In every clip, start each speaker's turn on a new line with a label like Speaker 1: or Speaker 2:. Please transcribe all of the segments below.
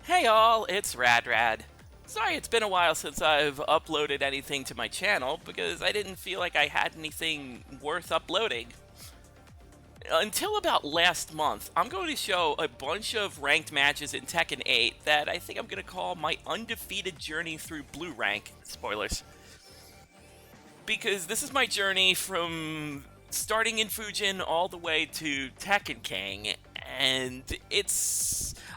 Speaker 1: Hey all, it's RADRAD. Sorry it's been a while since I've uploaded anything to my channel because I didn't feel like I had anything worth uploading. Until about last month, I'm going to show a bunch of ranked matches in Tekken 8 that I think I'm going to call my undefeated journey through blue rank. Spoilers. Because this is my journey from starting in Fujin all the way to Tekken King, and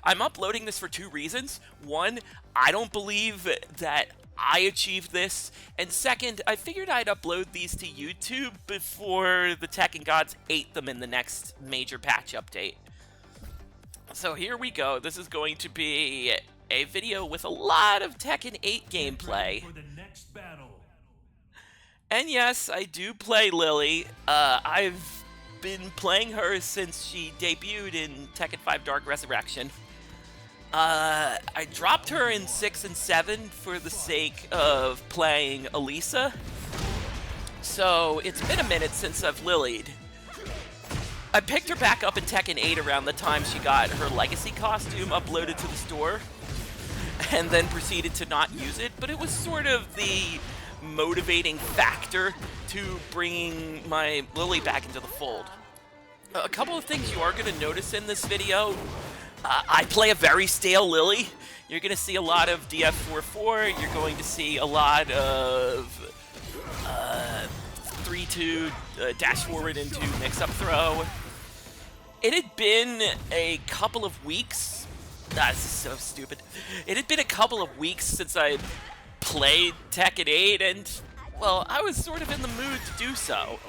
Speaker 1: I'm uploading this for two reasons. One, I don't believe that I achieved this, and second, I figured I'd upload these to YouTube before the Tekken gods ate them in the next major patch update. So here we go. This is going to be a video with a lot of Tekken 8 gameplay. And yes, I do play Lili. I've been playing her since she debuted in Tekken 5 Dark Resurrection. I dropped her in 6 and 7 for the sake of playing Elisa. So it's been a minute since I've Lilied. I picked her back up in Tekken 8 around the time she got her Legacy costume uploaded to the store, and then proceeded to not use it, but it was sort of the motivating factor to bringing my Lili back into the fold. A couple of things you are going to notice in this video. I play a very stale Lili. You're going to see a lot of DF44. You're going to see a lot of 3-2 dash forward into mix-up throw. It had been a couple of weeks. This is so stupid. It had been a couple of weeks since I played Tekken 8, and, well, I was sort of in the mood to do so.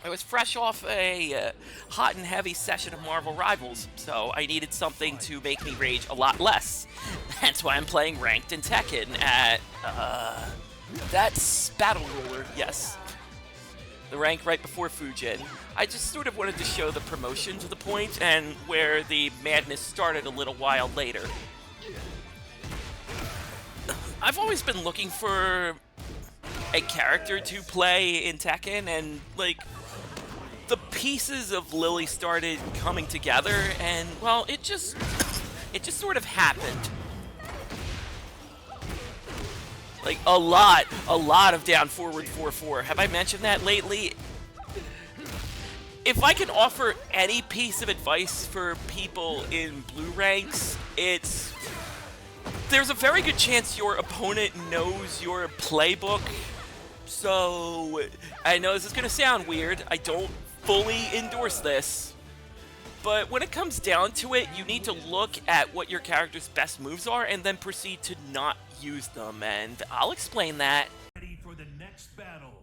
Speaker 1: I was fresh off a hot and heavy session of Marvel Rivals, so I needed something to make me rage a lot less. That's why I'm playing Ranked in Tekken at, that's Battle Roller, yes. The rank right before Fujin. I just sort of wanted to show the promotion to the point, and where the madness started a little while later. I've always been looking for a character to play in Tekken, and, like, the pieces of Lili started coming together, and, well, it just sort of happened. Like, a lot of down forward 4-4. Have I mentioned that lately? If I can offer any piece of advice for people in blue ranks, there's a very good chance your opponent knows your playbook. So, I know this is going to sound weird. I don't fully endorse this. But when it comes down to it, you need to look at what your character's best moves are and then proceed to not use them. And I'll explain that.
Speaker 2: Ready for the next battle.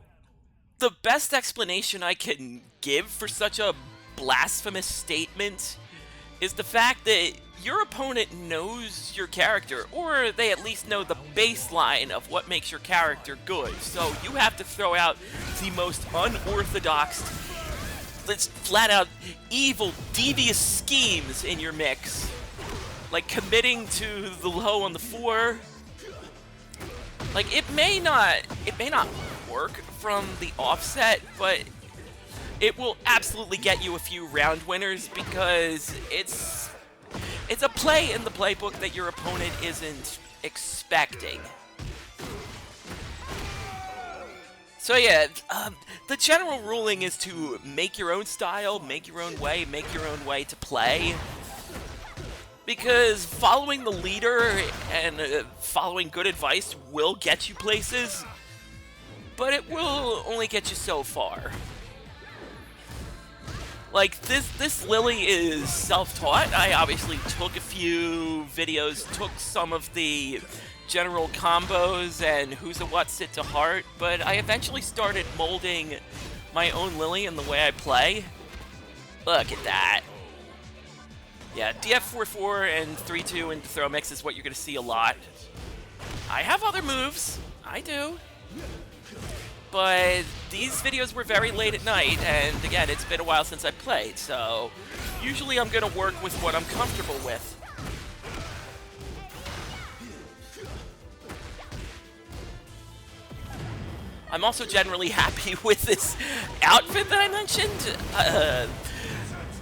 Speaker 1: The best explanation I can give for such a blasphemous statement is the fact that your opponent knows your character, or they at least know the baseline of what makes your character good. So you have to throw out the most unorthodox, flat-out evil, devious schemes in your mix. Like committing to the low on the 4. Like, it may not work from the offset, but it will absolutely get you a few round winners because it's a play in the playbook that your opponent isn't expecting. So yeah, the general ruling is to make your own style, make your own way to play. Because following the leader and following good advice will get you places, but it will only get you so far. Like, this Lili is self-taught. I obviously took a few videos, took some of the general combos and who's a what's it to heart, but I eventually started molding my own Lili in the way I play. Look at that. Yeah, DF44 and 3-2 into throw mix is what you're going to see a lot. I have other moves. I do. But these videos were very late at night, and again, it's been a while since I played, so usually I'm going to work with what I'm comfortable with. I'm also generally happy with this outfit that I mentioned.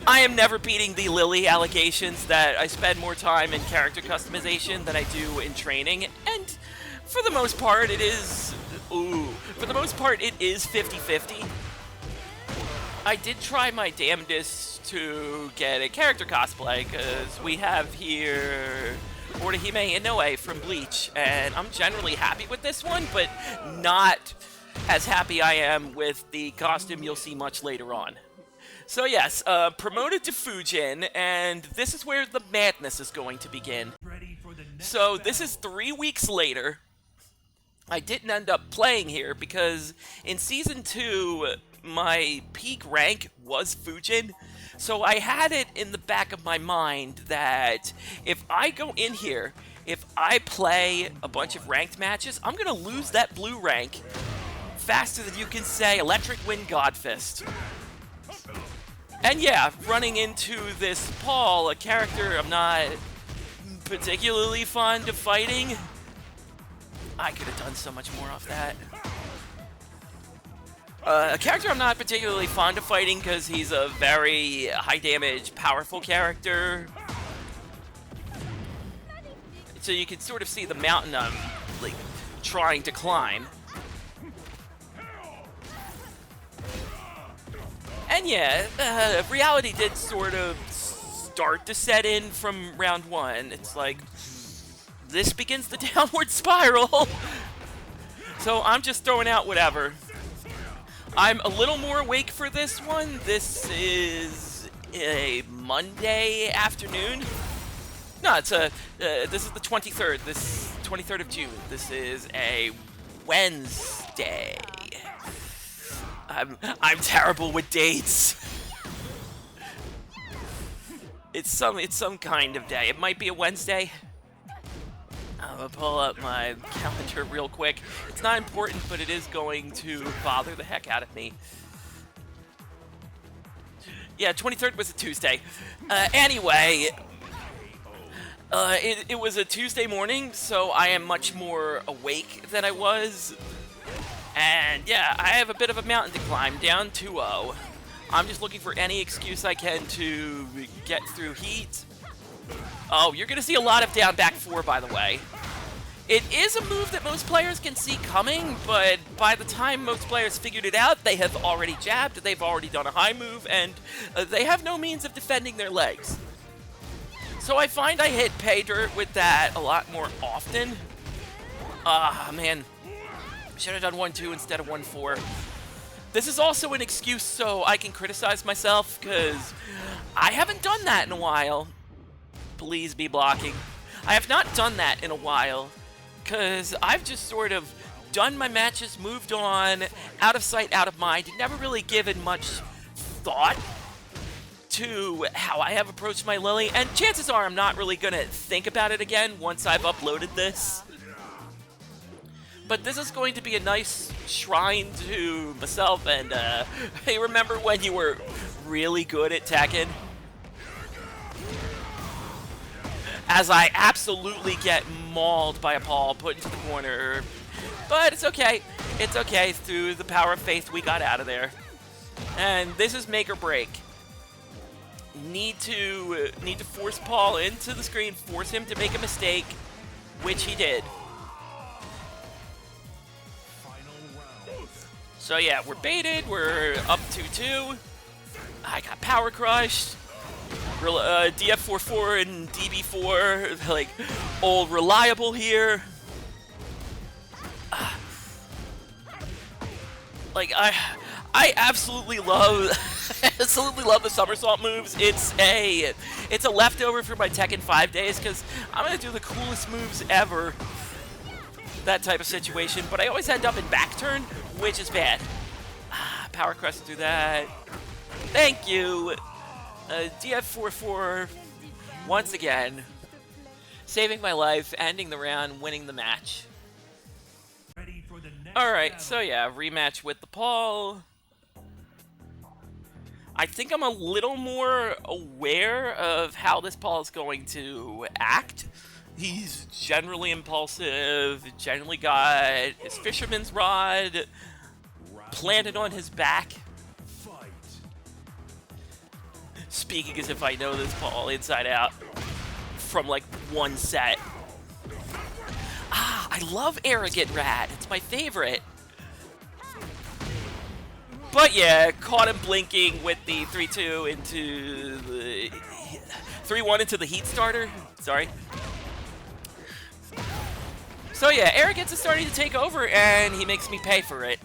Speaker 1: I am never beating the Lili allegations that I spend more time in character customization than I do in training, and for the most part it is... for the most part it is 50-50. I did try my damnedest to get a character cosplay, because we have here Orihime Inoue from Bleach, and I'm generally happy with this one, but not as happy I am with the costume you'll see much later on. So yes, promoted to Fujin, and this is where the madness is going to begin. So this is 3 weeks later. I didn't end up playing here because in Season 2, my peak rank was Fujin, so I had it in the back of my mind that if I go in here, if I play a bunch of ranked matches, I'm going to lose that blue rank faster than you can say Electric Wind Godfist. And yeah, running into this Paul, a character I'm not particularly fond of fighting. I could have done so much more off that. A character I'm not particularly fond of fighting because he's a very high damage, powerful character. So you can sort of see the mountain I'm like trying to climb. And yeah, reality did sort of start to set in from round 1. It's like, this begins the downward spiral. So I'm just throwing out whatever. I'm a little more awake for this one. This is a Monday afternoon. No, it's a, this is the 23rd. This 23rd of June. This is a Wednesday. I'm terrible with dates. It's some kind of day. It might be a Wednesday. I'm gonna pull up my calendar real quick. It's not important, but it is going to bother the heck out of me. Yeah, 23rd was a Tuesday. Anyway, it was a Tuesday morning, so I am much more awake than I was. And yeah, I have a bit of a mountain to climb, down 2-0. I'm just looking for any excuse I can to get through heat. Oh, you're going to see a lot of down back 4, by the way. It is a move that most players can see coming, but by the time most players figured it out, they have already jabbed, they've already done a high move, and they have no means of defending their legs. So I find I hit pay dirt with that a lot more often. Ah, man. Should have done 1-2 instead of 1-4. This is also an excuse so I can criticize myself, because I haven't done that in a while. Please be blocking. I have not done that in a while, because I've just sort of done my matches, moved on, out of sight, out of mind, never really given much thought to how I have approached my Lili, and chances are I'm not really going to think about it again once I've uploaded this. But this is going to be a nice shrine to myself, and hey, remember when you were really good at Tekken? As I absolutely get mauled by a Paul, put into the corner. But it's okay. It's okay. Through the power of faith, we got out of there. And this is make or break. Need to force Paul into the screen, force him to make a mistake, which he did. So yeah, we're baited, we're up 2-2. I got power crushed. DF44 and DB4, like, old reliable here. Like, I absolutely love the somersault moves. It's a leftover for my Tekken 5 days, because I'm gonna do the coolest moves ever. That type of situation, but I always end up in back turn, which is bad. Power crush through that. Thank you. DF44 once again, saving my life, ending the round, winning the match. Alright, so yeah, rematch with the Paul. I think I'm a little more aware of how this Paul is going to act. He's generally impulsive, generally got his fisherman's rod planted on his back. speaking as if I know this ball inside out from like one set. Ah, I love Arrogant Rad. It's my favorite. But yeah, caught him blinking with the 3-2 into the 3-1 into the heat starter. Sorry. So yeah, Arrogance is starting to take over, and he makes me pay for it.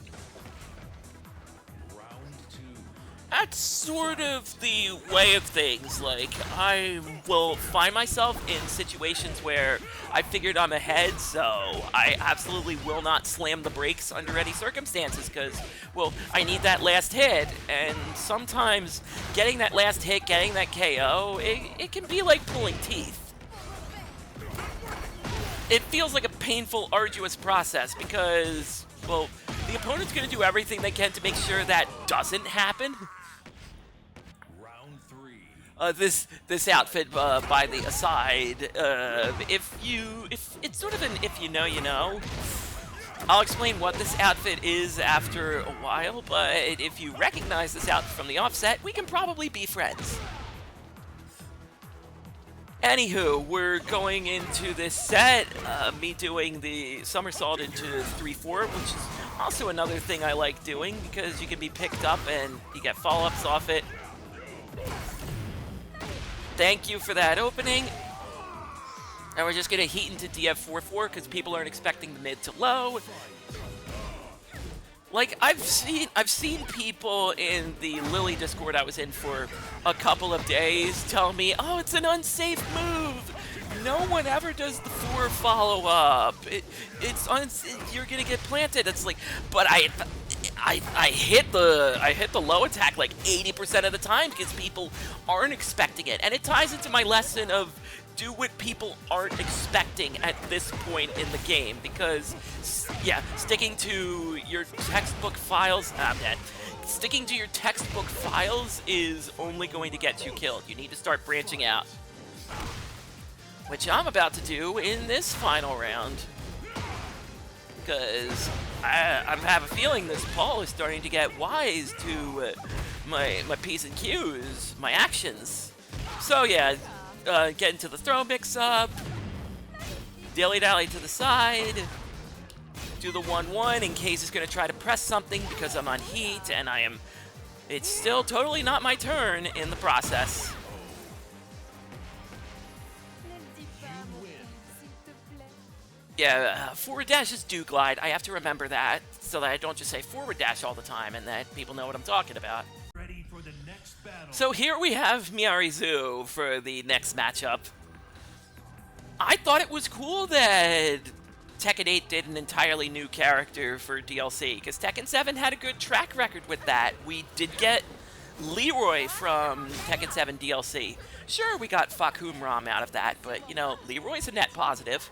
Speaker 1: That's sort of the way of things. Like, I will find myself in situations where I figured I'm ahead, so I absolutely will not slam the brakes under any circumstances, because, well, I need that last hit, and sometimes getting that last hit, getting that KO, it can be like pulling teeth. It feels like a painful, arduous process, because, well, the opponent's going to do everything they can to make sure that doesn't happen. This outfit by the aside, if it's sort of an if you know, you know. I'll explain what this outfit is after a while, but if you recognize this outfit from the offset, we can probably be friends. Anywho, we're going into this set, me doing the somersault into 3-4, which is also another thing I like doing, because you can be picked up and you get follow-ups off it. Thank you for that opening. And we're just going to heat into DF4-4 because people aren't expecting the mid to low. Like, I've seen people in the Lili Discord I was in for a couple of days tell me, oh, it's an unsafe move. No one ever does the 4 follow-up. You're going to get planted. It's like, but I hit the low attack like 80% of the time because people aren't expecting it. And it ties into my lesson of do what people aren't expecting at this point in the game, because, yeah, sticking to your textbook files, I'm dead. Sticking to your textbook files is only going to get you killed. You need to start branching out, which I'm about to do in this final round, because I have a feeling this Paul is starting to get wise to my P's and Q's, my actions. So yeah, get into the throw mix-up, dilly-dally to the side, do the 1-1 in case he's going to try to press something because I'm on heat, and it's still totally not my turn in the process. Yeah, forward dash is do glide. I have to remember that so that I don't just say forward dash all the time and that people know what I'm talking about.
Speaker 2: Ready for the next battle.
Speaker 1: So here we have Miarizu for the next matchup. I thought it was cool that Tekken 8 did an entirely new character for DLC, because Tekken 7 had a good track record with that. We did get Leroy from Tekken 7 DLC. Sure, we got Fakum Ram out of that, but, you know, Leroy's a net positive.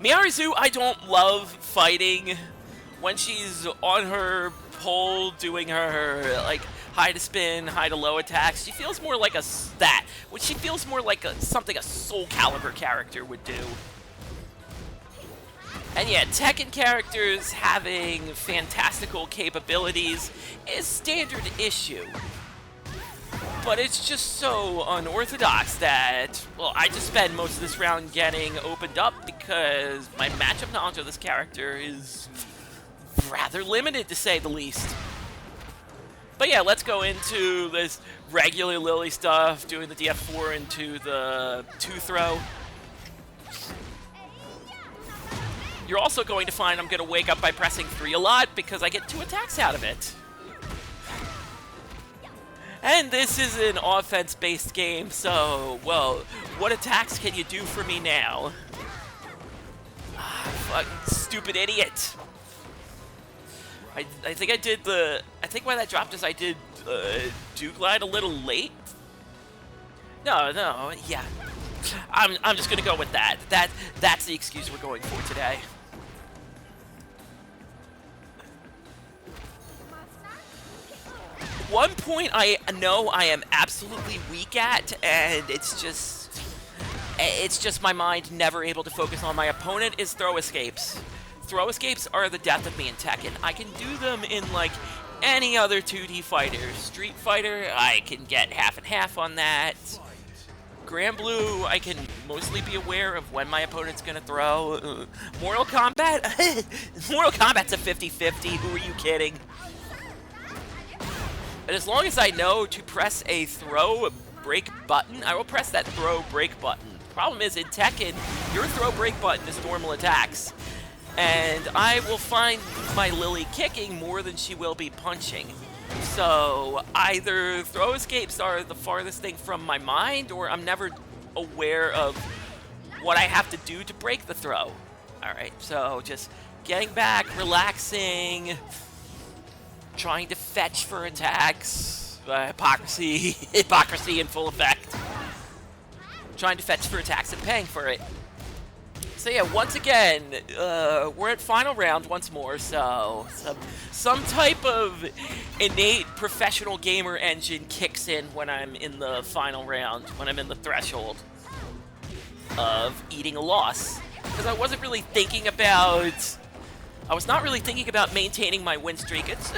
Speaker 1: Miarizu, I don't love fighting when she's on her pole doing her, like, high to spin, high to low attacks. She feels more like a stat, which she feels more like something a Soul Calibur character would do. And yeah, Tekken characters having fantastical capabilities is standard issue. But it's just so unorthodox that, well, I just spend most of this round getting opened up because my matchup knowledge of this character is rather limited, to say the least. But yeah, let's go into this regular Lili stuff, doing the DF4 into the 2-throw. You're also going to find I'm going to wake up by pressing 3 a lot because I get 2 attacks out of it. And this is an offense-based game, so, well, what attacks can you do for me now? Ah, fucking stupid idiot. I think I did I think why that dropped is I did do glide a little late. No, yeah. I'm just gonna go with that. That's the excuse we're going for today. One point I know I am absolutely weak at, and it's just my mind never able to focus on my opponent, is throw escapes. Throw escapes are the death of me in Tekken. I can do them in like any other 2D fighter. Street Fighter, I can get half and half on that. Grand Blue, I can mostly be aware of when my opponent's gonna throw. Mortal Kombat? Mortal Kombat's a 50-50, who are you kidding? And as long as I know to press a throw break button, I will press that throw break button. Problem is, in Tekken, your throw break button is normal attacks. And I will find my Lili kicking more than she will be punching. So either throw escapes are the farthest thing from my mind, or I'm never aware of what I have to do to break the throw. Alright, so just getting back, relaxing, trying to fetch for attacks. Hypocrisy. Hypocrisy in full effect. Trying to fetch for attacks and paying for it. So yeah, once again, we're at final round once more, so some type of innate professional gamer engine kicks in when I'm in the final round, when I'm in the threshold of eating a loss. Because I was not really thinking about maintaining my win streak. It's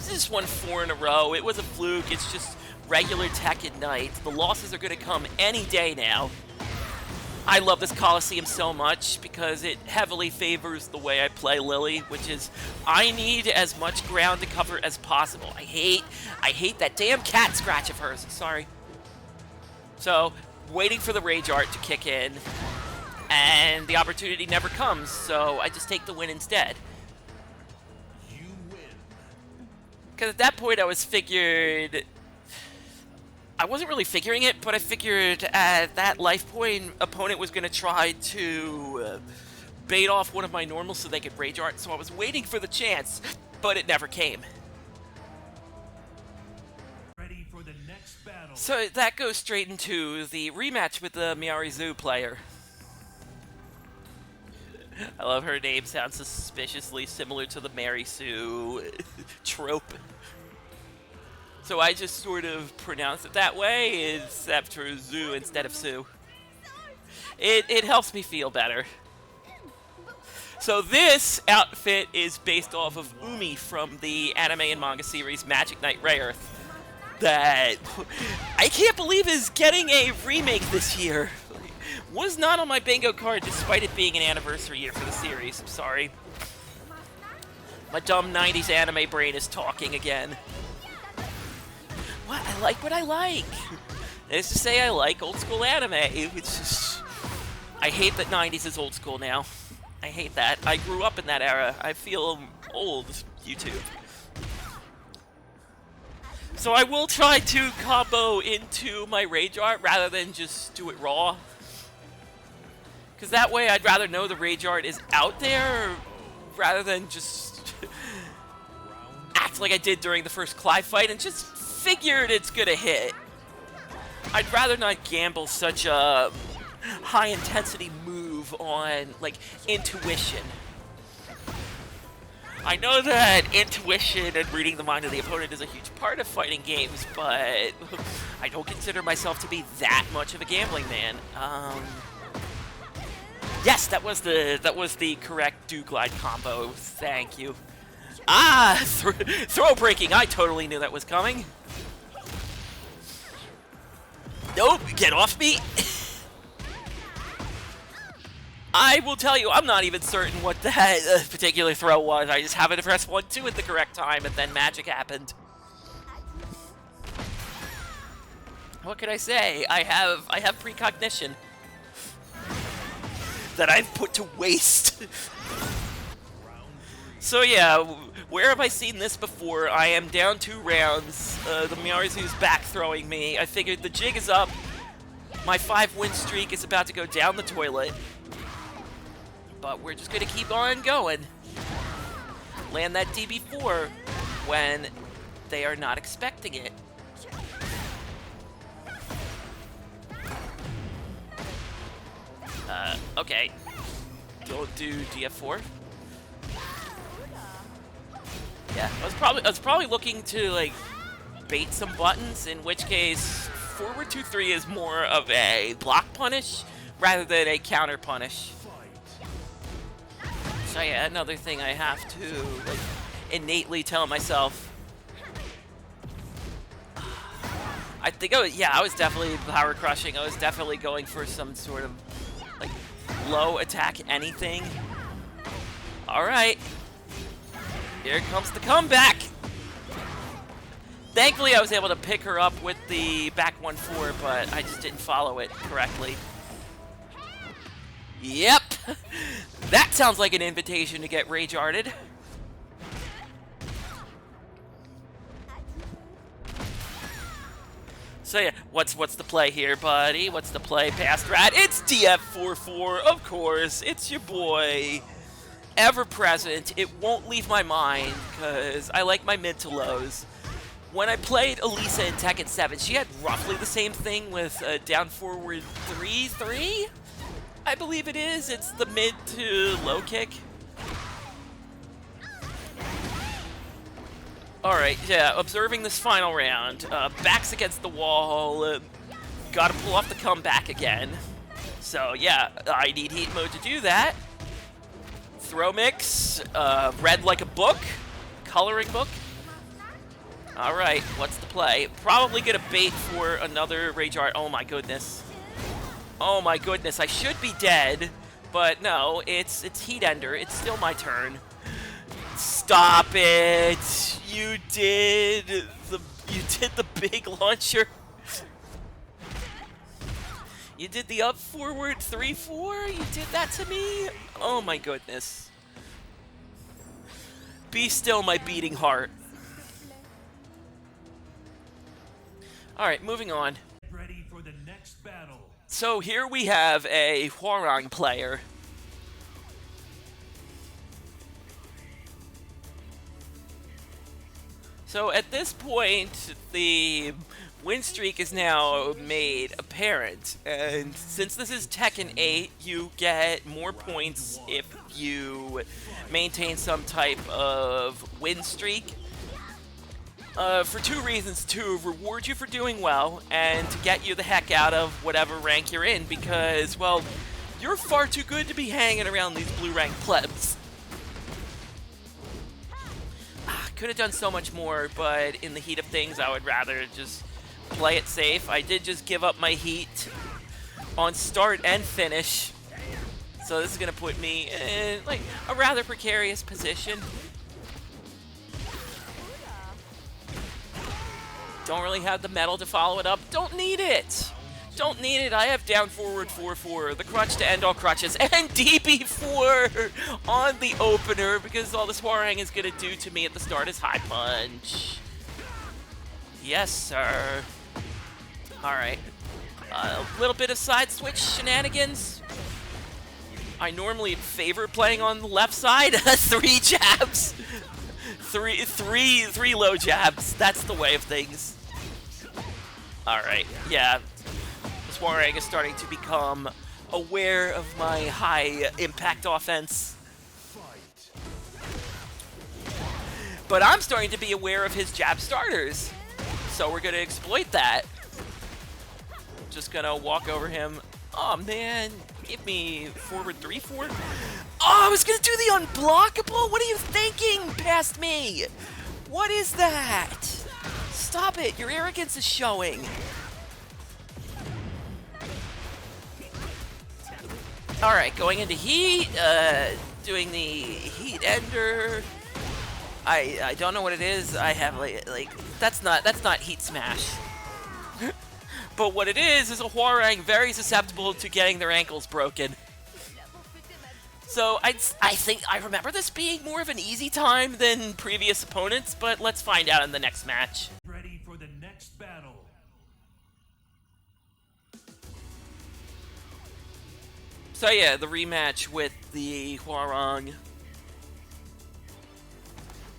Speaker 1: just won 4 in a row. It was a fluke. It's just regular Tekken night. The losses are going to come any day now. I love this Coliseum so much because it heavily favors the way I play Lili, which is I need as much ground to cover as possible. I hate that damn cat scratch of hers. Sorry. So, waiting for the Rage Art to kick in, and the opportunity never comes, so I just take the win instead.
Speaker 2: You win.
Speaker 1: Because at that point I wasn't really figuring it, but I figured at that life point, opponent was going to try to bait off one of my normals so they could Rage Art, so I was waiting for the chance, but it never came.
Speaker 2: Ready for the next battle.
Speaker 1: So that goes straight into the rematch with the Miarizu player. I love her name, sounds suspiciously similar to the Mary Sue trope. So I just sort of pronounce it that way, except for Zoo instead of Sue. It helps me feel better. So this outfit is based off of Umi from the anime and manga series Magic Knight Rayearth. That I can't believe is getting a remake this year. Was not on my bingo card despite it being an anniversary year for the series. I'm sorry. My dumb 90s anime brain is talking again. What? I like what I like. That is to say, I like old school anime. It's just, I hate that 90s is old school now. I hate that. I grew up in that era. I feel old, YouTube. So I will try to combo into my Rage Art rather than just do it raw. Because that way I'd rather know the Rage Art is out there rather than just act like I did during the first Clive fight and just figured it's gonna hit. I'd rather not gamble such a high-intensity move on, like, intuition. I know that intuition and reading the mind of the opponent is a huge part of fighting games, but I don't consider myself to be that much of a gambling man. Yes, that was the correct do-glide combo. Thank you. Ah, throw breaking. I totally knew that was coming. Nope, get off me. I will tell you, I'm not even certain what that particular throw was. I just happened to press 1-2 at the correct time, and then magic happened. What can I say? I have precognition that I've put to waste. So yeah, where have I seen this before? I am down 2 rounds. The Miarizu's back throwing me. I figured the jig is up. My 5-win streak is about to go down the toilet. But we're just going to keep on going. Land that DB4 when they are not expecting it. Okay. Don't do DF4. Yeah, I was probably looking to, like, bait some buttons, in which case forward 2-3 is more of a block punish rather than a counter punish. So yeah, another thing I have to, like, innately tell myself I think, I was definitely power crushing. I was definitely going for some sort of, like, low attack anything. Alright. Here comes the comeback! Thankfully, I was able to pick her up with the back 1-4, but I just didn't follow it correctly. Yep! That sounds like an invitation to get rage-arted. So yeah, what's the play here, buddy? What's the play past Rad? It's DF44, of course. It's your boy. Ever present. It won't leave my mind, because I like my mid to lows. When I played Elisa in Tekken 7, she had roughly the same thing with down forward 3-3? I believe it is. It's the mid to low kick. Alright, yeah, observing this final round. Back's against the wall. Gotta pull off the comeback again. So, yeah, I need heat mode to do that. Throw mix. Read like a book. Coloring book. Alright, what's the play? Probably gonna bait for another Rage Art. Oh my goodness. Oh my goodness, I should be dead. But no, it's Heat Ender. It's still my turn. Stop it! You did the big launcher. You did the up forward 3-4? You did that to me? Oh my goodness. Be still, my beating heart. Alright, moving on.
Speaker 2: Ready for the next battle.
Speaker 1: So here we have a Hwoarang player. So at this point, the win streak is now made apparent, and since this is Tekken 8, you get more points if you maintain some type of win streak. For two reasons: to reward you for doing well, and to get you the heck out of whatever rank you're in, because, well, you're far too good to be hanging around these blue rank plebs. Could have done so much more, but in the heat of things, I would rather just play it safe. I did just give up my heat on start and finish, so this is going to put me in, like, a rather precarious position. Don't really have the metal to follow it up. Don't need it. Don't need it. I have down forward 4-4, the crutch to end all crutches, and DB4 on the opener, because all this Hwoarang is going to do to me at the start is high punch. Yes, sir. Alright. A little bit of side switch shenanigans. I normally favor playing on the left side. 3 jabs. Three low jabs. That's the way of things. Alright, yeah. Hwoarang is starting to become aware of my high impact offense. But I'm starting to be aware of his jab starters. So we're going to exploit that. Just going to walk over him. Oh man, give me forward 3-4. Oh, I was going to do the unblockable? What are you thinking past me? What is that? Stop it, your arrogance is showing. Alright, going into heat, doing the heat ender. I don't know what it is. I have like that's not heat smash. But what it is a Hwoarang very susceptible to getting their ankles broken. So I think I remember this being more of an easy time than previous opponents, but let's find out in the next match.
Speaker 2: Ready for the next battle.
Speaker 1: So yeah, the rematch with the Hwoarang.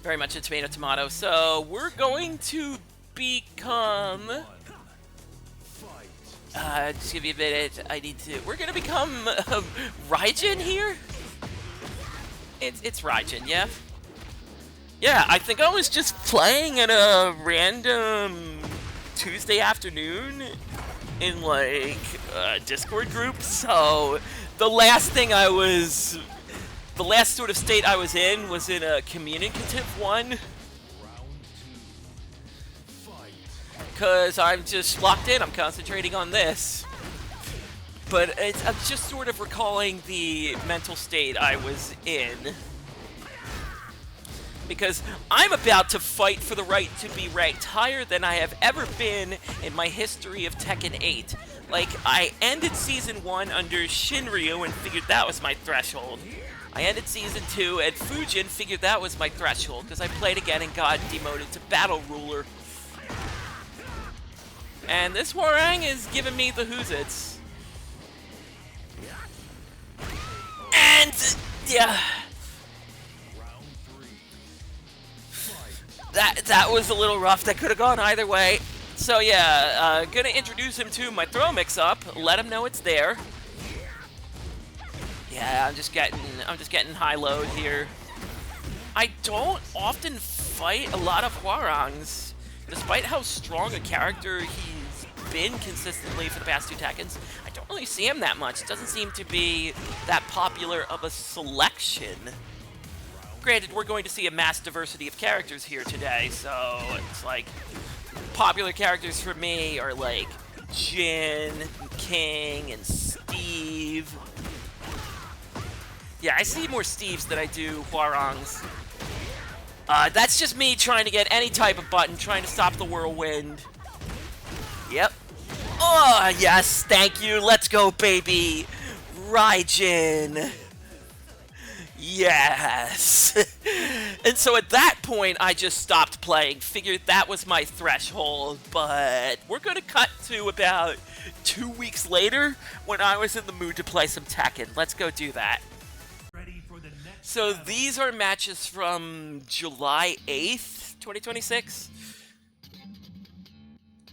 Speaker 1: Very much a tomato. So we're going to become... just give you a minute. We're going to become Raijin here? It's Raijin, yeah? Yeah, I think I was just playing at a random Tuesday afternoon in, like, a Discord group, so the last sort of state I was in a communicative one. because I'm just locked in. I'm concentrating on this. But I'm just sort of recalling the mental state I was in. Because I'm about to fight for the right to be ranked higher than I have ever been in my history of Tekken 8. Like, I ended Season 1 under Shinryu and figured that was my threshold. I ended Season 2 at Fujin, figured that was my threshold, because I played again and got demoted to Battle Ruler. And this Hwoarang is giving me the whoozits. And, yeah... That was a little rough. That could have gone either way. So yeah, gonna introduce him to my throw mix-up. Let him know it's there. Yeah, I'm just getting high load here. I don't often fight a lot of Hwoarangs, despite how strong a character he's been consistently for the past 2 Tekkens. I don't really see him that much. It doesn't seem to be that popular of a selection. Granted, we're going to see a mass diversity of characters here today, so it's like popular characters for me are like Jin, King, and Steve. Yeah, I see more Steves than I do Hwoarangs. That's just me trying to get any type of button, trying to stop the whirlwind. Yep. Oh, yes, thank you. Let's go, baby. Raijin. Yes! And so at that point, I just stopped playing, figured that was my threshold, but we're going to cut to about 2 weeks later when I was in the mood to play some Tekken. Let's go do that.
Speaker 2: Ready for the next
Speaker 1: So
Speaker 2: battle.
Speaker 1: these are matches from July 8th, 2026.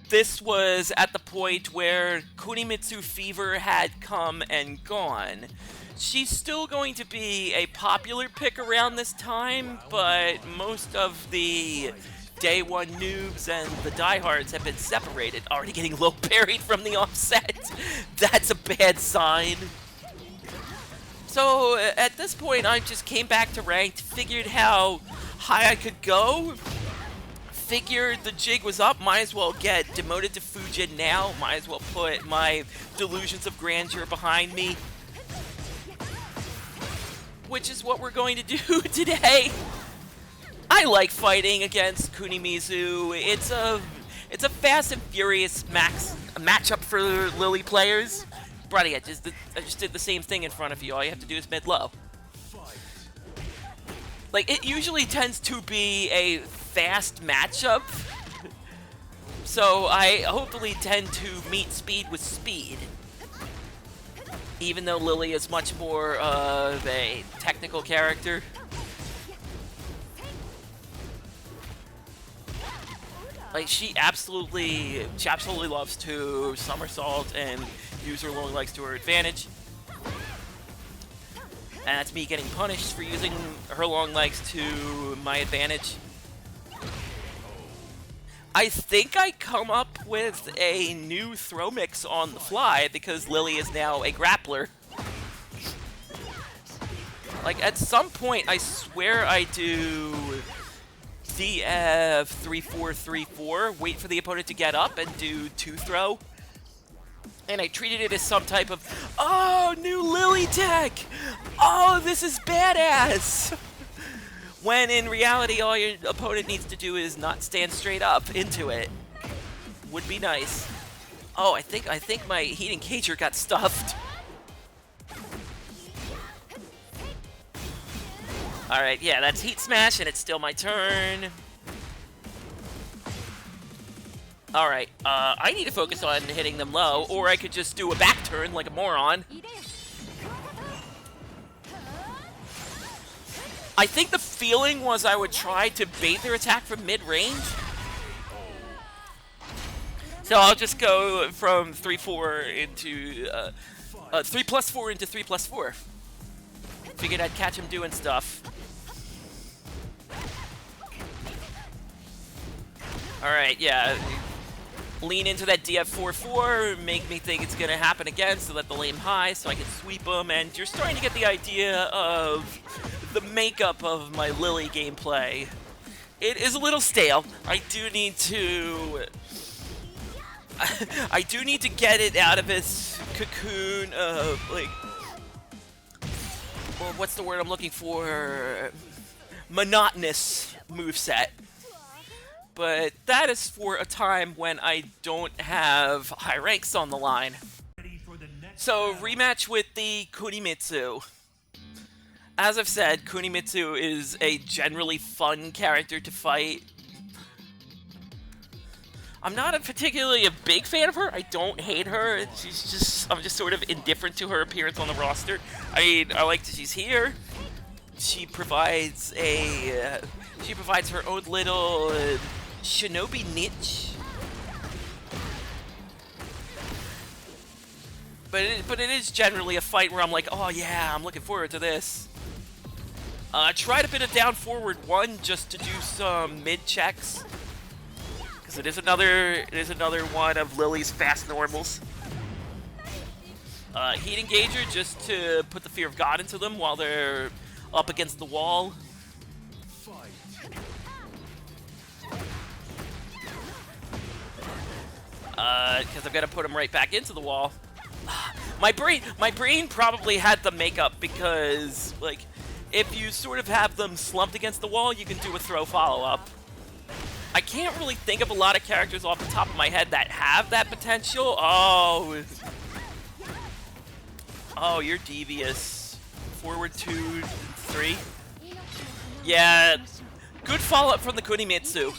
Speaker 1: This was at the point where Kunimitsu Fever had come and gone. She's still going to be a popular pick around this time, but most of the Day 1 noobs and the diehards have been separated, already getting low parried from the offset. That's a bad sign. So at this point, I just came back to ranked, figured how high I could go, figured the jig was up, might as well get demoted to Fujin now, might as well put my delusions of grandeur behind me. Which is what we're going to do today. I like fighting against Kunimizu. It's a fast and furious matchup for Lili players. Buddy, I just did the same thing in front of you. All you have to do is mid-low. Like, it usually tends to be a fast matchup. So I hopefully tend to meet speed with speed. Even though Lili is much more of a technical character. Like, she absolutely loves to somersault and use her long legs to her advantage. And that's me getting punished for using her long legs to my advantage. I think I come up with a new throw mix on the fly because Lili is now a grappler. Like, at some point, I swear I do DF 3-4-3-4, wait for the opponent to get up and do 2-throw. And I treated it as some type of, oh, new Lili tech! Oh, this is badass! When in reality, all your opponent needs to do is not stand straight up into it. Would be nice. Oh, I think my heat engager got stuffed. Alright, yeah, that's Heat Smash, and it's still my turn. Alright, I need to focus on hitting them low, or I could just do a back turn like a moron. I think the feeling was I would try to bait their attack from mid-range. So I'll just go from 3-4 into 3+4 into 3+4. Figured I'd catch him doing stuff. Alright, yeah. Lean into that DF4-4, make me think it's gonna happen again, so let the lane high so I can sweep them, and you're starting to get the idea of the makeup of my Lili gameplay. It is a little stale. I do need to I do need to get it out of its cocoon of, like, well, what's the word I'm looking for? Monotonous moveset. But that is for a time when I don't have high ranks on the line. So, rematch with the Kunimitsu. As I've said, Kunimitsu is a generally fun character to fight. I'm not particularly a big fan of her. I don't hate her. I'm just sort of indifferent to her appearance on the roster. I mean, I like that she's here. She provides her own little shinobi niche. But it is generally a fight where I'm like, oh yeah, I'm looking forward to this. Tried a bit of down forward one just to do some mid checks. Because it is another one of Lili's fast normals. Heat Engager just to put the Fear of God into them while they're up against the wall. Because I've got to put them right back into the wall. My brain probably had the makeup because, like, if you sort of have them slumped against the wall, you can do a throw follow-up. I can't really think of a lot of characters off the top of my head that have that potential. Oh, you're devious. Forward 2, 3. Yeah, good follow-up from the Kunimitsu.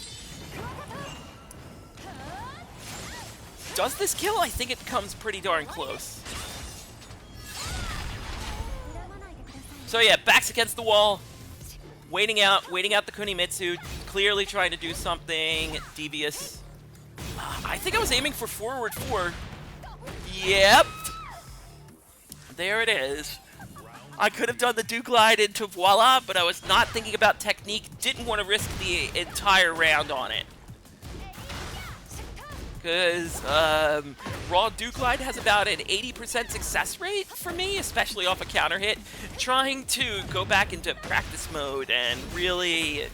Speaker 1: Does this kill? I think it comes pretty darn close. So yeah, backs against the wall. Waiting out the Kunimitsu, clearly trying to do something devious. I think I was aiming for forward 4. Yep. There it is. I could have done the do glide into voila, but I was not thinking about technique. Didn't want to risk the entire round on it. Because raw do glide has about an 80% success rate for me, especially off a counter hit. Trying to go back into practice mode and really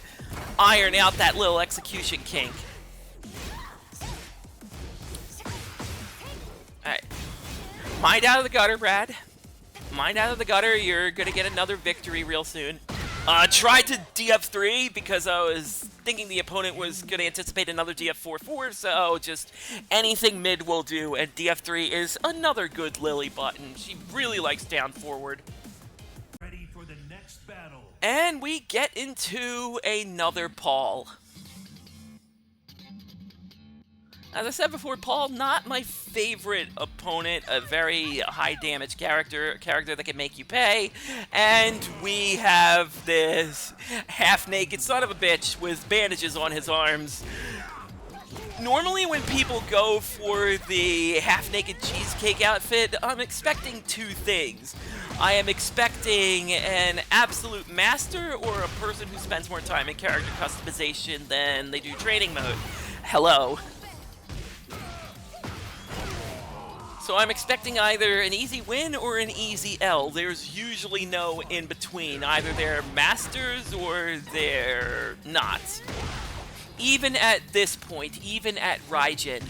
Speaker 1: iron out that little execution kink. Alright. Mind out of the gutter, Brad. Mind out of the gutter. You're going to get another victory real soon. Tried to DF3 because I was thinking the opponent was going to anticipate another DF4-4, so just anything mid will do, and DF3 is another good Lili button. She really likes down forward.
Speaker 2: Ready for the next battle.
Speaker 1: And we get into another Paul. As I said before, Paul, not my favorite opponent, a very high damage character, a character that can make you pay, and we have this half-naked son of a bitch with bandages on his arms. Normally when people go for the half-naked cheesecake outfit, I'm expecting two things. I am expecting an absolute master or a person who spends more time in character customization than they do training mode. Hello. So I'm expecting either an easy win or an easy L. There's usually no in between. Either they're masters or they're not. Even at this point, even at Raijin.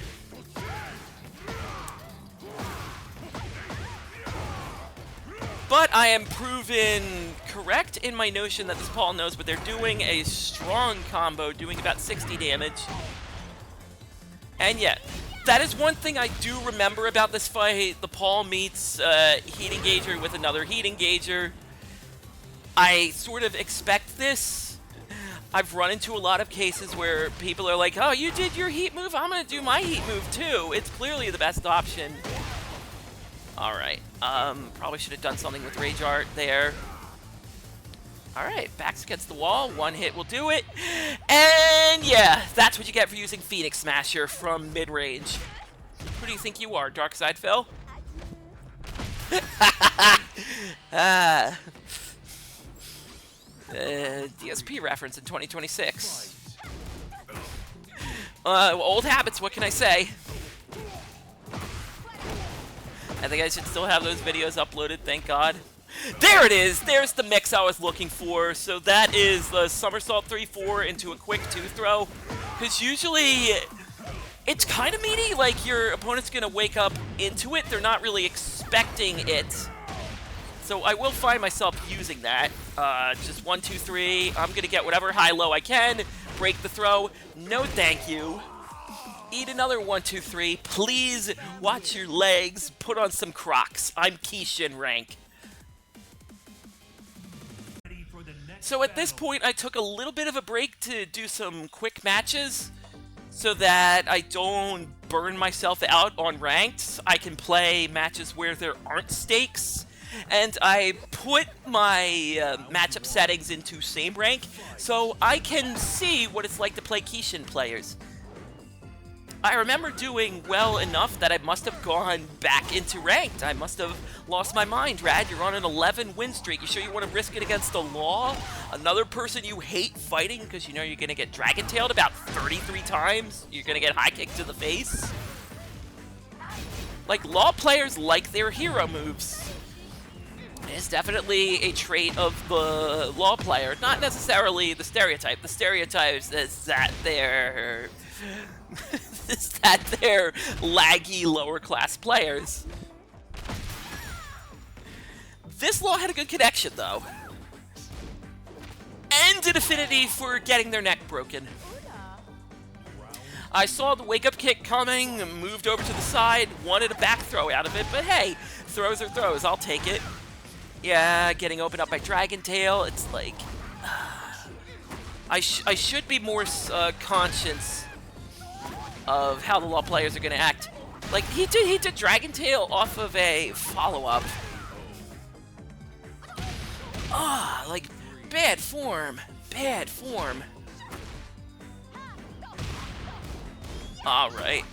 Speaker 1: But I am proven correct in my notion that this Paul knows what they're doing. A strong combo doing about 60 damage. And yet, that is one thing I do remember about this fight. The Paul meets Heat Engager with another Heat Engager. I sort of expect this. I've run into a lot of cases where people are like, oh, you did your heat move? I'm going to do my heat move too. It's clearly the best option. Alright. Probably should have done something with Rage Art there. Alright, backs against the wall. One hit will do it. And yeah, that's what you get for using Phoenix Smasher from mid-range. Who do you think you are, Darkside Phil? DSP reference in 2026. Old habits, what can I say? I think I should still have those videos uploaded, thank God. There it is! There's the mix I was looking for. So that is the somersault 3-4 into a quick 2-throw. Because usually It's kind of meaty, like your opponent's gonna wake up into it. They're not really expecting it. So I will find myself using that. Just 1, 2, 3. I'm gonna get whatever high-low I can. Break the throw. No thank you. Eat another 1, 2, 3. Please watch your legs. Put on some Crocs. I'm Kishin rank. So at this point, I took a little bit of a break to do some quick matches so that I don't burn myself out on ranked. I can play matches where there aren't stakes. And I put my matchup settings into same rank so I can see what it's like to play Kishin players. I remember doing well enough that I must have gone back into ranked. I must have lost my mind. Rad, you're on an 11 win streak. You sure you want to risk it against the Law? Another person you hate fighting because you know you're going to get dragon-tailed about 33 times? You're going to get high kick to the face? Like, Law players like their hero moves. It's definitely a trait of the Law player, not necessarily the stereotype. The stereotype is that they're... is that they're laggy lower-class players. This Law had a good connection, though. And an affinity for getting their neck broken. I saw the wake-up kick coming, moved over to the side, wanted a back throw out of it, but hey, throws are throws, I'll take it. Yeah, getting opened up by Dragon Tail, it's like... I should be more conscious of how the Law players are going to act. Like, he did Dragon Tail off of a follow-up. Like, bad form. Bad form. Alright.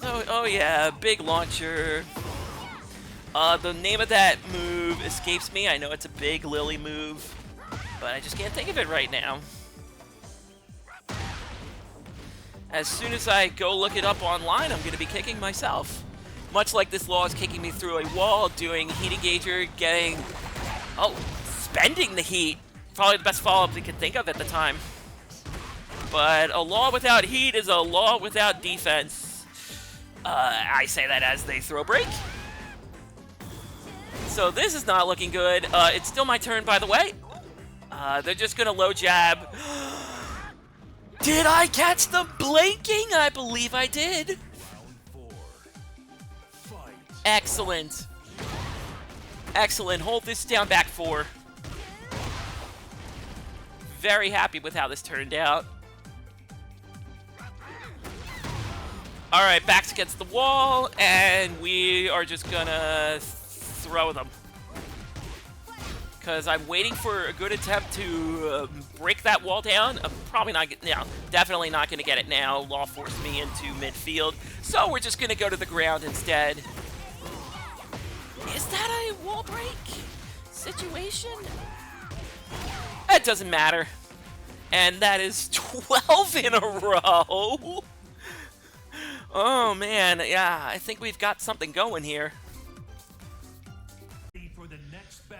Speaker 1: Oh yeah, big launcher. The name of that move escapes me. I know it's a big Lili move, but I just can't think of it right now. As soon as I go look it up online, I'm going to be kicking myself. Much like this Law is kicking me through a wall, doing heat engager, getting... Oh, spending the heat. Probably the best follow-up we could think of at the time. But a Law without heat is a Law without defense. I say that as they throw break. So this is not looking good. It's still my turn, by the way. They're just going to low jab. Did I catch the blinking? I believe I did. Excellent. Excellent. Hold this down, back 4. Very happy with how this turned out. Alright, backs against the wall, and we are just gonna throw them. Because I'm waiting for a good attempt to break that wall down. I'm probably not definitely not going to get it now. Law forced me into midfield. So we're just going to go to the ground instead. Is that a wall break situation? It doesn't matter. And that is 12 in a row. Oh, man. Yeah, I think we've got something going here.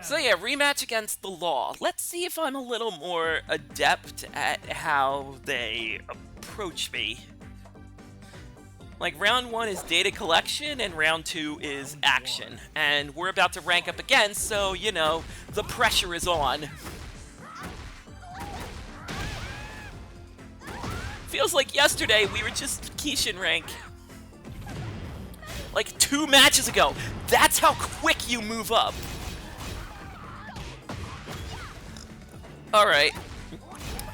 Speaker 1: So yeah, rematch against the Law. Let's see if I'm a little more adept at how they approach me. Like, round 1 is data collection, and round 2 is action. And we're about to rank up again, so, you know, the pressure is on. Feels like yesterday we were just Kishin rank. Like 2 matches ago. That's how quick you move up. Alright.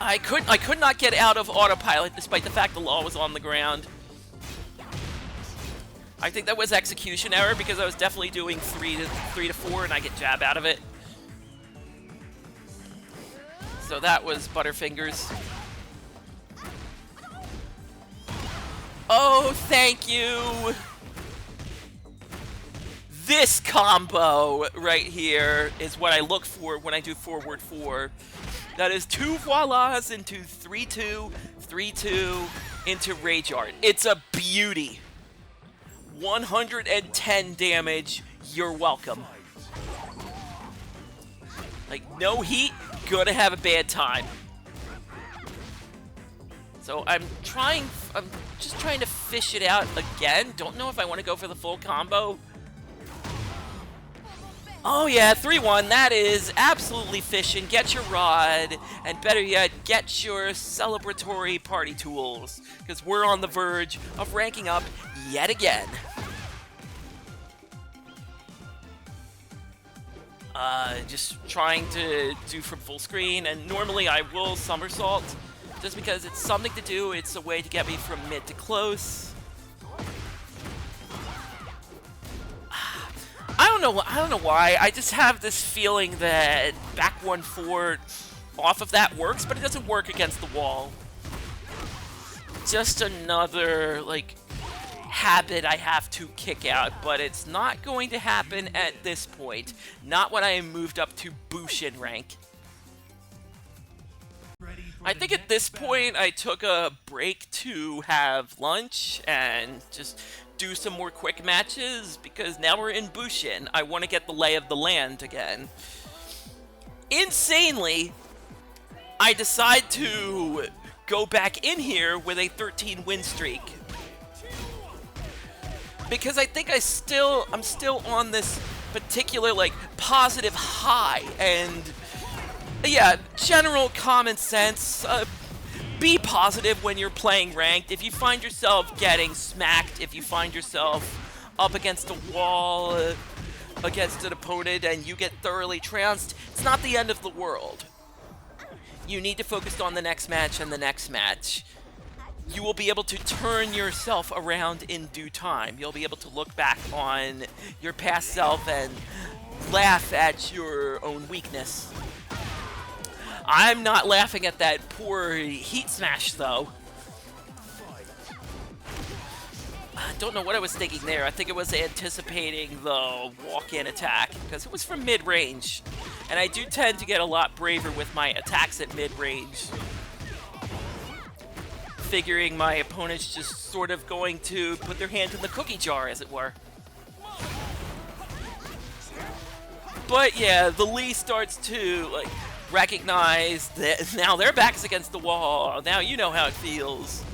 Speaker 1: I could not get out of autopilot despite the fact the Law was on the ground. I think that was execution error because I was definitely doing 3 to 4 and I get jab out of it. So that was Butterfingers. Oh, thank you! This combo right here is what I look for when I do forward 4. That is 2 voilas into 3-2, 3-2 into Rage Art. It's a beauty. 110 damage, you're welcome. Like, no heat, gonna have a bad time. So I'm just trying to fish it out again. Don't know if I want to go for the full combo. Oh yeah, 3-1, that is absolutely fishing. Get your rod, and better yet, get your celebratory party tools, because we're on the verge of ranking up yet again. Just trying to do from full screen, and normally I will somersault, just because it's something to do. It's a way to get me from mid to close. I don't know why. I just have this feeling that back 1-4 off of that works, but it doesn't work against the wall. Just another, like, habit I have to kick out, but it's not going to happen at this point. Not when I am moved up to Bushin rank. I think at this point I took a break to have lunch and just do some more quick matches, because now we're in Bushin. I want to get the lay of the land again. Insanely, I decide to go back in here with a 13 win streak, because I think I'm still on this particular, like, positive high, and yeah, general common sense. Be positive when you're playing ranked. If you find yourself getting smacked, if you find yourself up against a wall, against an opponent, and you get thoroughly trounced, it's not the end of the world. You need to focus on the next match and the next match. You will be able to turn yourself around in due time. You'll be able to look back on your past self and laugh at your own weakness. I'm not laughing at that poor heat smash, though. I don't know what I was thinking there. I think it was anticipating the walk-in attack, because it was from mid-range. And I do tend to get a lot braver with my attacks at mid-range, figuring my opponent's just sort of going to put their hand in the cookie jar, as it were. But yeah, the Lee starts to, like, recognize that now their back is against the wall. Now you know how it feels.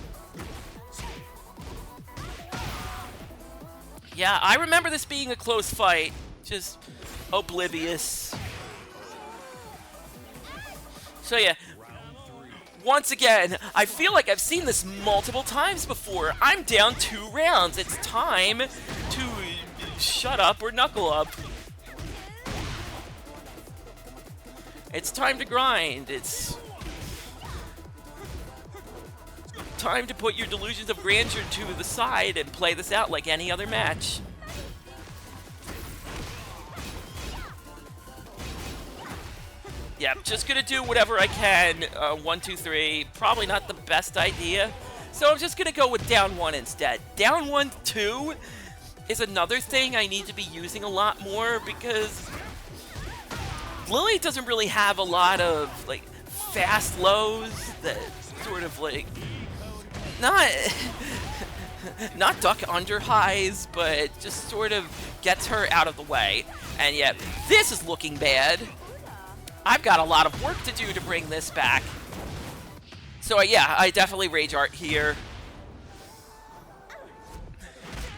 Speaker 1: Yeah, I remember this being a close fight. Just oblivious. So yeah, once again, I feel like I've seen this multiple times before. I'm down 2 rounds. It's time to shut up or knuckle up. It's time to grind. It's time to put your delusions of grandeur to the side and play this out like any other match. Yeah, I'm just gonna do whatever I can. 1, 2, 3. Probably not the best idea. So I'm just gonna go with down 1 instead. Down 1, 2 is another thing I need to be using a lot more, because Lili doesn't really have a lot of, like, fast lows that sort of, like, not duck under highs, but just sort of gets her out of the way. And yet, this is looking bad. I've got a lot of work to do to bring this back. So yeah, I definitely rage art here.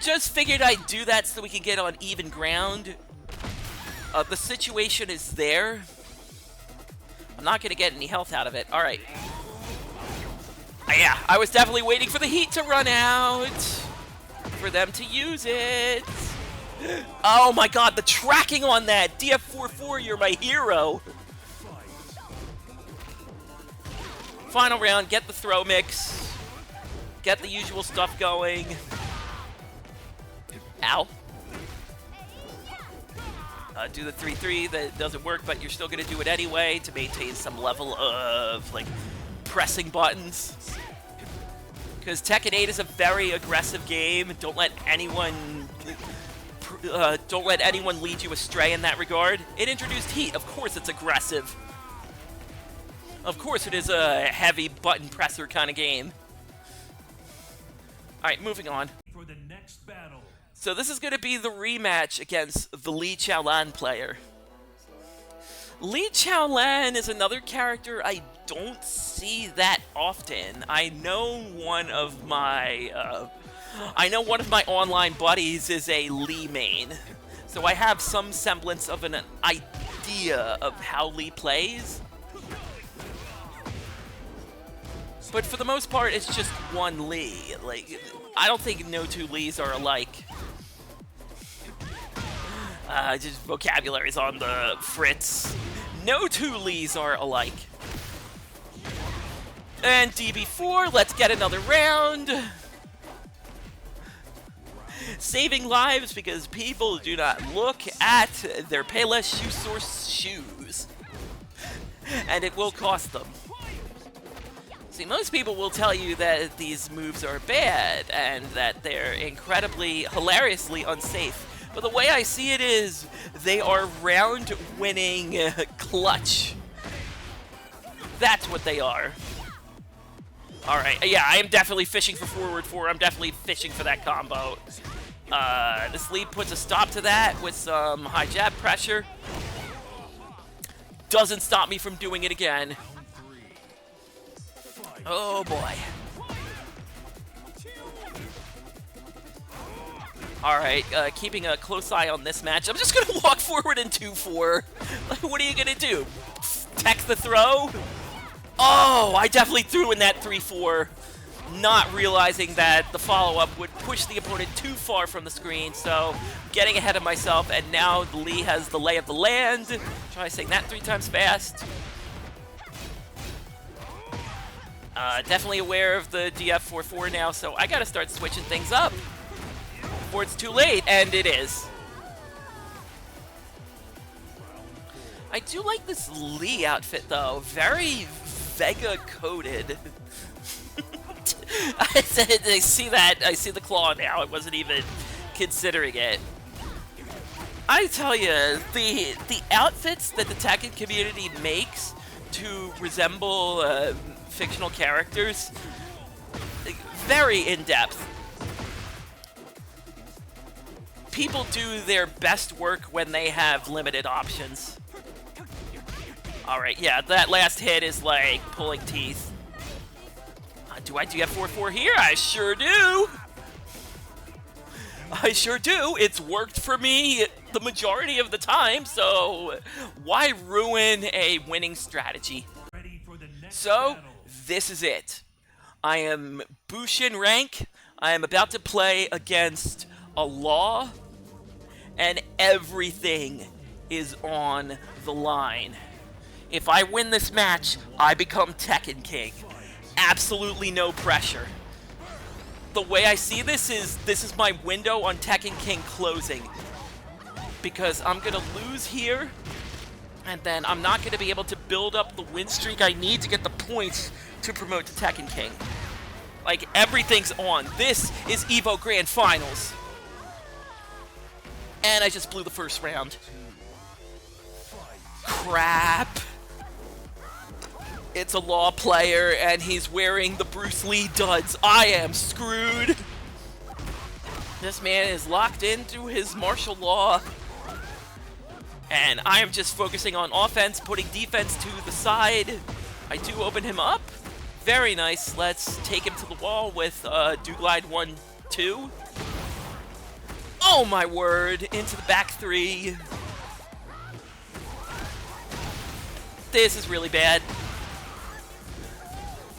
Speaker 1: Just figured I'd do that so we can get on even ground. The situation is there. I'm not going to get any health out of it. All right. Yeah, I was definitely waiting for the heat to run out, for them to use it. Oh my god, the tracking on that! DF44, you're my hero! Final round, get the throw mix. Get the usual stuff going. Ow. Do the 3-3, that doesn't work, but you're still going to do it anyway to maintain some level of, like, pressing buttons. Because Tekken 8 is a very aggressive game. Don't let anyone lead you astray in that regard. It introduced heat. Of course it's aggressive. Of course it is a heavy button presser kind of game. Alright, moving on.
Speaker 2: For the next battle.
Speaker 1: So this is going to be the rematch against the Li Chaolan player. Li Chaolan is another character I don't see that often. I know one of my online buddies is a Lee main, so I have some semblance of an idea of how Lee plays. But for the most part, it's just one Lee. Like, I don't think no two Lees are alike. Just vocabulary's on the fritz. No two Lees are alike. And DB4, let's get another round. Saving lives because people do not look at their Payless Shoe Source shoes. And it will cost them. See, most people will tell you that these moves are bad and that they're incredibly, hilariously unsafe. But the way I see it is, they are round-winning clutch. That's what they are. Alright, yeah, I am definitely fishing for forward 4. I'm definitely fishing for that combo. This lead puts a stop to that with some high jab pressure. Doesn't stop me from doing it again. Oh boy. Alright, keeping a close eye on this match. I'm just gonna walk forward in 2-4. Like, what are you gonna do? Text the throw? Oh, I definitely threw in that 3-4. Not realizing that the follow-up would push the opponent too far from the screen, so getting ahead of myself, and now Lee has the lay of the land. Try saying that 3 times fast. Definitely aware of the DF44 now, so I gotta start switching things up before it's too late, and it is. I do like this Lee outfit, though. Very Vega-coded. I see that. I see the claw now. I wasn't even considering it. I tell you, the outfits that the Tekken community makes to resemble fictional characters, very in-depth. People do their best work when they have limited options. Alright, yeah, that last hit is like pulling teeth. Do I DF44 here? I sure do! I sure do! It's worked for me the majority of the time, so why ruin a winning strategy? So, this is it. I am Bushin rank. I am about to play against a Law, and everything is on the line. If I win this match, I become Tekken King. Absolutely no pressure. The way I see this is my window on Tekken King closing. Because I'm gonna lose here, and then I'm not gonna be able to build up the win streak I need to get the points to promote to Tekken King. Like, everything's on. This is EVO Grand Finals. And I just blew the first round. Crap. It's a Law player, and he's wearing the Bruce Lee duds. I am screwed. This man is locked into his martial law. And I am just focusing on offense, putting defense to the side. I do open him up. Very nice. Let's take him to the wall with do glide 1-2. Oh my word, into the back 3. This is really bad.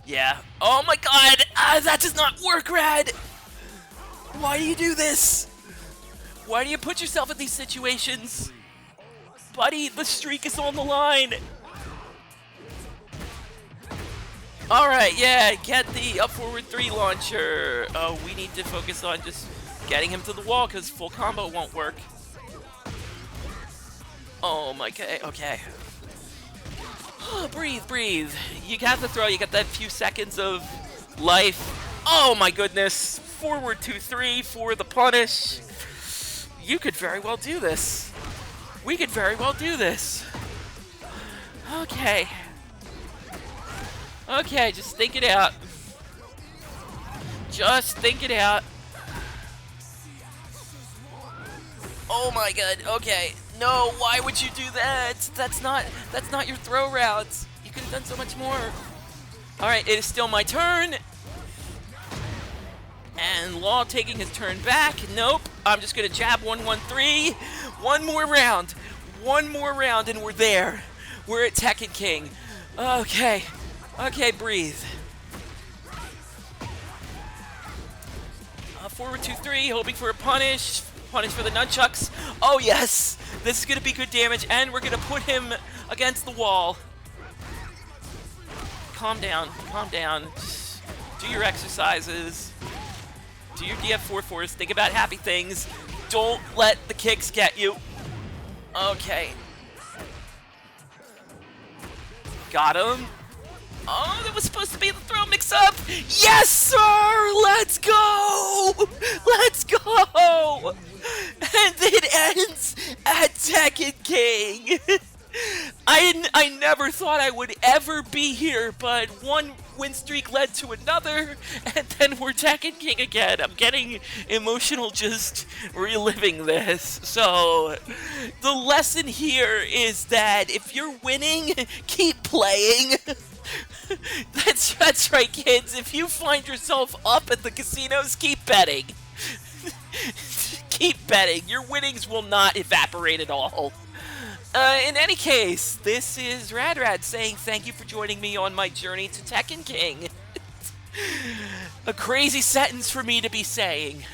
Speaker 1: Yeah. Oh my god! That does not work, Rad! Why do you do this? Why do you put yourself in these situations? Buddy, the streak is on the line! Alright, yeah, get the up forward 3 launcher. Oh, we need to focus on just getting him to the wall, because full combo won't work. Oh my god, okay. Breathe, breathe. You got the throw, you got that few seconds of life. Oh my goodness. Forward 2-3 for the punish. You could very well do this. We could very well do this. Okay. Okay, just think it out. Just think it out. Oh my god, okay. No, why would you do that? That's not your throw routes. You could have done so much more. Alright, it is still my turn. And Law taking his turn back. Nope. I'm just gonna jab 1-1-3. One more round. One more round and we're there. We're at Tekken King. Okay. Okay, breathe. Forward 2-3, hoping for a punish. Punish for the nunchucks. Oh yes! This is gonna be good damage, and we're gonna put him against the wall. Calm down, calm down. Do your exercises. Do your DF4-4s. Think about happy things. Don't let the kicks get you. Okay. Got him. Oh, that was supposed to be the throw mix-up! Yes, sir! Let's go! Let's go! And it ends at Tekken King! I never thought I would ever be here, but one win streak led to another, and then we're Tekken King again. I'm getting emotional just reliving this. So, the lesson here is that if you're winning, keep playing. That's right, kids. If you find yourself up at the casinos, keep betting. Keep betting. Your winnings will not evaporate at all. In any case, this is RADRAD saying thank you for joining me on my journey to Tekken King. A crazy sentence for me to be saying.